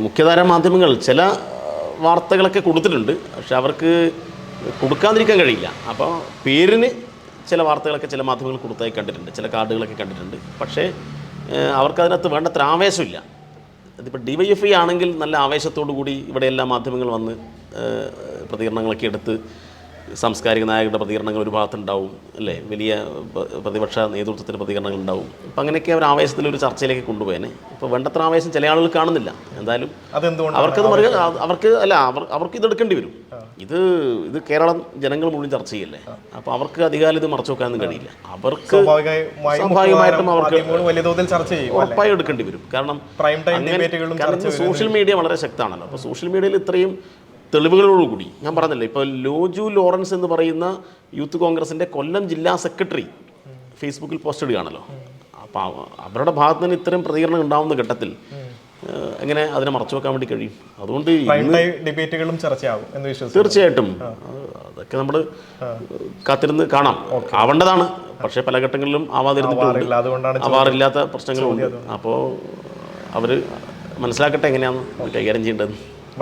മുഖ്യധാരാ മാധ്യമങ്ങൾ ചില വാർത്തകളൊക്കെ കൊടുത്തിട്ടുണ്ട്, പക്ഷെ അവർക്ക് കൊടുക്കാതിരിക്കാൻ കഴിയില്ല. അപ്പോൾ പേരിന് ചില വാർത്തകളൊക്കെ ചില മാധ്യമങ്ങൾ കൊടുത്തായി കണ്ടിട്ടുണ്ട്, ചില കാർഡുകളൊക്കെ കണ്ടിട്ടുണ്ട്. പക്ഷേ അവർക്കതിനകത്ത് വേണ്ടത്ര ആവേശമില്ല. അതിപ്പോൾ DYFI ആണെങ്കിൽ നല്ല ആവേശത്തോടു കൂടി ഇവിടെ എല്ലാ മാധ്യമങ്ങൾ വന്ന് പ്രതികരണങ്ങളൊക്കെ എടുത്ത് സാംസ്കാരിക നായകരുടെ പ്രതികരണങ്ങൾ ഒരു ഭാഗത്തുണ്ടാവും, അല്ലേ, വലിയ പ്രതിപക്ഷ നേതൃത്വത്തിൻ്റെ പ്രതികരണങ്ങൾ ഉണ്ടാവും. അപ്പം അങ്ങനെയൊക്കെ അവർ ആവേശത്തിലൊരു ചർച്ചയിലേക്ക് കൊണ്ടുപോയേനെ. ഇപ്പോൾ വേണ്ടത്ര ആവേശം ചില ആളുകൾ കാണുന്നില്ല. എന്തായാലും അവർക്ക് ഇതെടുക്കേണ്ടി വരും. ഇത് കേരളം ജനങ്ങൾ മുഴുവൻ ചർച്ച ചെയ്യല്ലേ. അപ്പോൾ അവർക്ക് അധികാരം ഇത് മറച്ചു വെക്കാനൊന്നും കഴിയില്ല. അവർക്ക് സ്വാഭാവികമായിട്ടും അവർക്ക് ഉറപ്പായി എടുക്കേണ്ടി വരും. കാരണം സോഷ്യൽ മീഡിയ വളരെ ശക്തമാണല്ലോ. അപ്പോൾ സോഷ്യൽ മീഡിയയിൽ ഇത്രയും തെളിവുകളോടുകൂടി ഞാൻ പറഞ്ഞില്ലേ, ഇപ്പോൾ ലോജു ലോറൻസ് എന്ന് പറയുന്ന യൂത്ത് കോൺഗ്രസിൻ്റെ കൊല്ലം ജില്ലാ സെക്രട്ടറി ഫേസ്ബുക്കിൽ പോസ്റ്റ് ഇടുകയാണല്ലോ. അപ്പോൾ അവരുടെ ഭാഗത്ത് നിന്ന് ഇത്തരം പ്രതികരണം ഉണ്ടാവുന്ന ഘട്ടത്തിൽ എങ്ങനെ അതിനെ മറച്ചു വെക്കാൻ വേണ്ടി കഴിയും? അതുകൊണ്ട് ഡിബേറ്റുകളും ചർച്ചയാകും എന്ന് വിശ്വസിക്കുന്നു. തീർച്ചയായിട്ടും അതൊക്കെ നമ്മൾ കാത്തിരുന്ന് കാണാം. ആവേണ്ടതാണ്, പക്ഷേ പല ഘട്ടങ്ങളിലും ആവാറില്ലാത്ത പ്രശ്നങ്ങളുണ്ട്. അപ്പോൾ അവർ മനസ്സിലാക്കട്ടെ എങ്ങനെയാണ് കൈകാര്യം ചെയ്യേണ്ടത്.